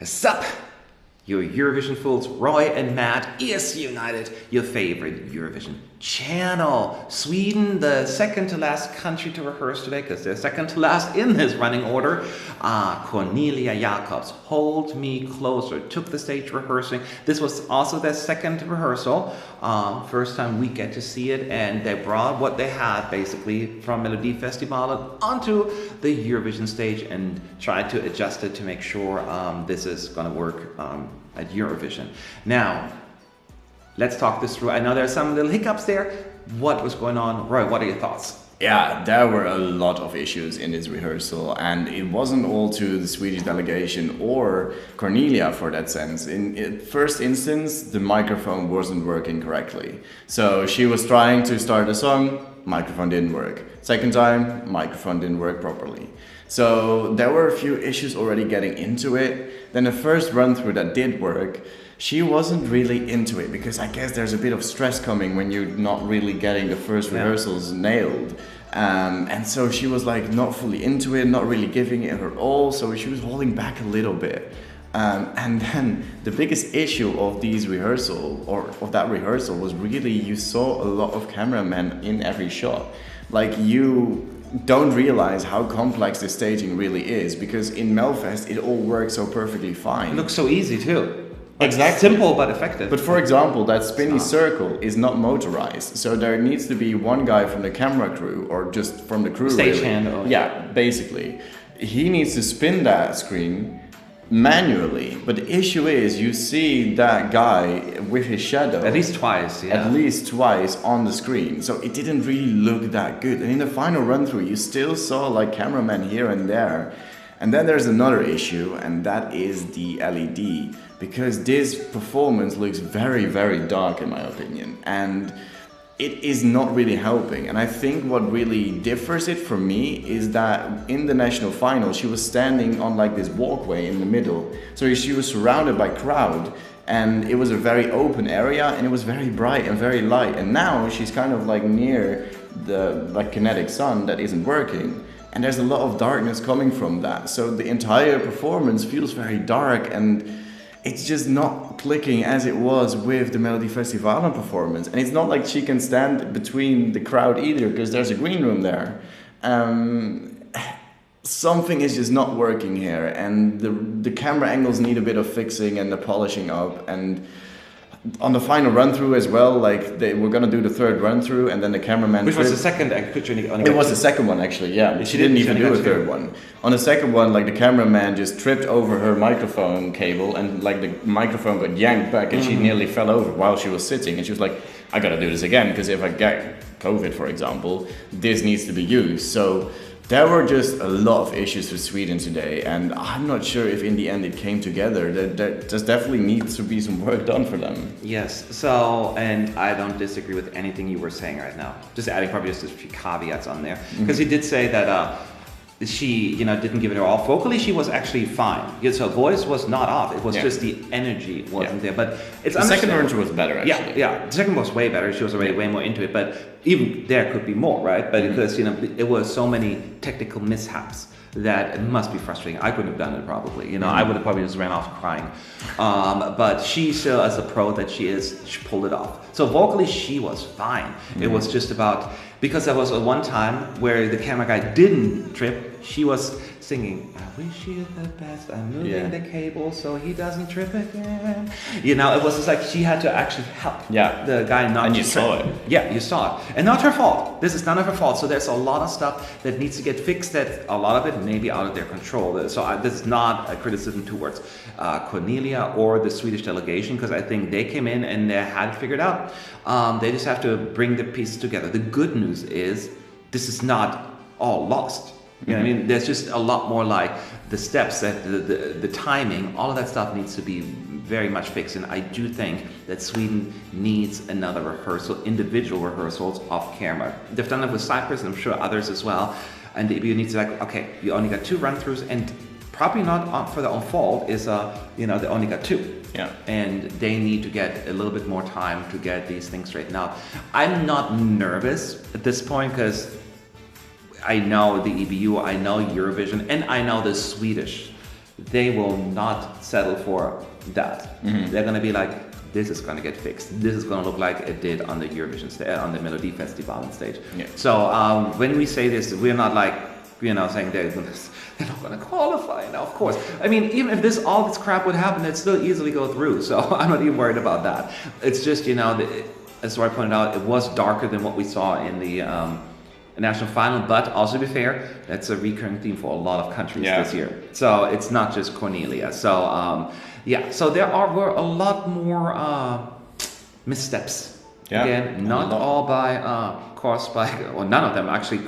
Sup, your Eurovision fools, Roy and Matt is United, your favorite Eurovision channel. Sweden, the second to last country to rehearse today, because they're second to last in this running order. Cornelia Jakobs, Hold Me Closer, took the stage rehearsing. This was also their second rehearsal. First time we get to see it, and they brought what they had basically from Melodifestivalen onto the Eurovision stage and tried to adjust it to make sure this is going to work at Eurovision. Now, let's talk this through. I know there are some little hiccups there. What was going on? Roy, what are your thoughts? Yeah, there were a lot of issues in this rehearsal, and it wasn't all to the Swedish delegation or Cornelia for that sense. In first instance, the microphone wasn't working correctly. So she was trying to start a song, microphone didn't work. Second time, microphone didn't work properly. So there were a few issues already getting into it. Then the first run through that did work, she wasn't really into it, because I guess there's a bit of stress coming when you're not really getting the first rehearsals nailed. And so she was like not fully into it, not really giving it her all, so she was holding back a little bit. And then the biggest issue of these rehearsal, or of that rehearsal, was really you saw a lot of cameramen in every shot. Like, you don't realize how complex the staging really is, because in Melfest it all works so perfectly fine. It looks so easy too. Exactly. Simple but effective. But for example, that spinny circle is not motorized, so there needs to be one guy from the camera crew, or just from the crew. Stagehand. Really. Yeah, basically. He needs to spin that screen manually, but the issue is you see that guy with his shadow at least twice, at least twice on the screen, so it didn't really look that good. And in the final run through you still saw like cameramen here and there. And then there's another issue, and that is the LED, because this performance looks very, very dark in my opinion, and it is not really helping. And I think what really differs it for me is that in the national final she was standing on like this walkway in the middle, so she was surrounded by crowd, and it was a very open area, and it was very bright and very light. And now she's kind of like near the like kinetic sun that isn't working, and there's a lot of darkness coming from that, so the entire performance feels very dark, and it's just not clicking as it was with the Melodifestivalen performance. And it's not like she can stand between the crowd either, because there's a green room there. Something is just not working here, and the camera angles need a bit of fixing and the polishing up. And on the final run through as well, like they were gonna do the third run through, and then the cameraman. Which was the second picture? It was the second one actually. Yeah, she didn't even do a third one. On the second one, like the cameraman just tripped over her microphone cable, and like the microphone got yanked back, and she nearly fell over while she was sitting. And she was like, "I gotta do this again, because if I get COVID, for example, this needs to be used." So there were just a lot of issues with Sweden today, and I'm not sure if in the end it came together. There just definitely needs to be some work done for them. Yes, so, and I don't disagree with anything you were saying right now. Just adding probably just a few caveats on there. Because he did say that she, didn't give it her all. Vocally, she was actually fine. So voice was not off. It was just the energy wasn't there. But it's the second version was better, actually. Yeah. The second was way better. She was already way more into it. But even there could be more, right? But because it was so many technical mishaps that it must be frustrating. I couldn't have done it probably. I would have probably just ran off crying. But she still, as a pro that she is, she pulled it off. So vocally, she was fine. It was just about, because there was one time where the camera guy didn't trip. She was singing, "I wish you the best, I'm moving the cable so he doesn't trip again." It was just like she had to actually help the guy not and to you trip. saw it. Yeah, you saw it. And not her fault. This is none of her fault. So there's a lot of stuff that needs to get fixed, that a lot of it may be out of their control. So this is not a criticism towards Cornelia or the Swedish delegation, because I think they came in and they had it figured out. They just have to bring the pieces together. The good news is this is not all lost. You know what I mean? There's just a lot more, like the steps, that the timing, all of that stuff needs to be very much fixed. And I do think that Sweden needs another rehearsal, individual rehearsals off camera. They've done it with Cyprus, and I'm sure others as well. And you need to okay, you only got 2 run-throughs, and probably not for their own fault is, they only got 2. Yeah. And they need to get a little bit more time to get these things straightened out. I'm not nervous at this point, because I know the EBU, I know Eurovision, and I know the Swedish they will not settle for that. They're going to be like, this is going to get fixed. This is going to look like it did on the Eurovision on the Melody Festival stage. Yeah. So when we say this, we're not like, saying they're not going to qualify. Now, of course. I mean, even if all this crap would happen, it'd still easily go through. So I'm not even worried about that. It's just, as I pointed out, it was darker than what we saw in the national final. But also, to be fair, that's a recurring theme for a lot of countries this year. So it's not just Cornelia. So so there were a lot more missteps. Yeah, again, not all caused by, or none of them actually.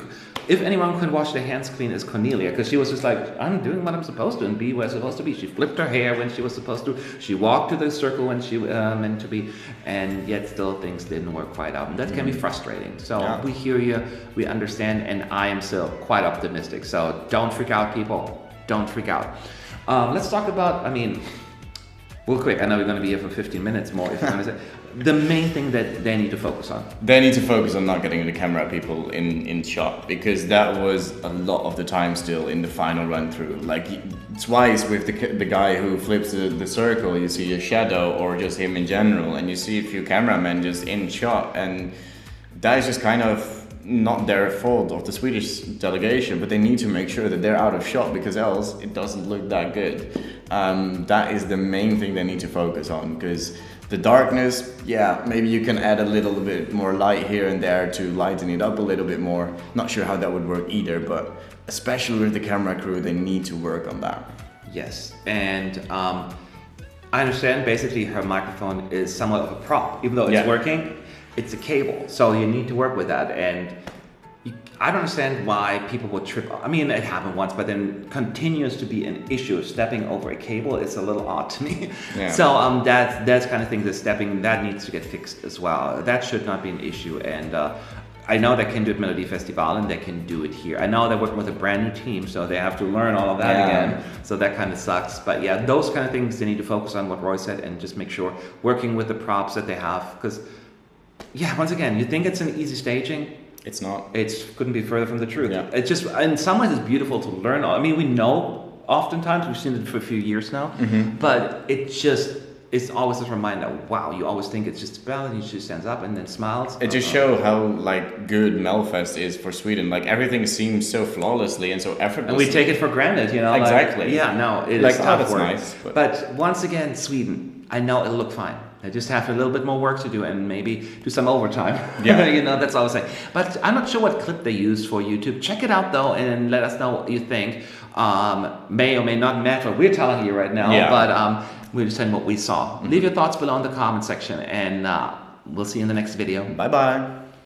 If anyone could wash their hands clean, it's Cornelia, because she was just like, I'm doing what I'm supposed to and be where I'm supposed to be. She flipped her hair when she was supposed to. She walked to the circle when she meant to be, and yet still things didn't work quite out. And that can be frustrating. So we hear you, we understand, and I am still quite optimistic. So don't freak out, people. Don't freak out. Let's talk about, real quick, I know we're going to be here for 15 minutes more if you're going to say. The main thing that they need to focus on. They need to focus on not getting the camera people in shot, because that was a lot of the time still in the final run through. Like twice with the guy who flips the circle, you see a shadow or just him in general, and you see a few cameramen just in shot, and that is just kind of not their fault of the Swedish delegation, but they need to make sure that they're out of shot, because else it doesn't look that good. That is the main thing they need to focus on, because the darkness, maybe you can add a little bit more light here and there to lighten it up a little bit more. Not sure how that would work either, but especially with the camera crew, they need to work on that. Yes, and I understand basically her microphone is somewhat of a prop. Even though it's working, it's a cable. So you need to work with that. And I don't understand why people would trip. It happened once, but then continues to be an issue. Stepping over a cable is a little odd to me. Yeah. So that's kind of thing, the stepping, that needs to get fixed as well. That should not be an issue. And I know they can do it Melody Festival and they can do it here. I know they're working with a brand new team, so they have to learn all of that again. So that kind of sucks. But those kind of things they need to focus on, what Roy said, and just make sure working with the props that they have. Because, once again, you think it's an easy staging. It's not. It couldn't be further from the truth. Yeah. It's just, in some ways, it's beautiful to learn. We know oftentimes, we've seen it for a few years now, but it's always a reminder, wow, you always think it's just a ballad, he just stands up and then smiles. It just shows how good Melfest is for Sweden. Everything seems so flawlessly and so effortlessly. And we take it for granted, Exactly. It is tough that's work. nice. But once again, Sweden, I know it'll look fine. They just have a little bit more work to do and maybe do some overtime. Yeah. That's all I'm saying. But I'm not sure what clip they used for YouTube. Check it out though and let us know what you think. May or may not matter what we're telling you right now, but we're just telling what we saw. Leave your thoughts below in the comment section, and we'll see you in the next video. Bye-bye.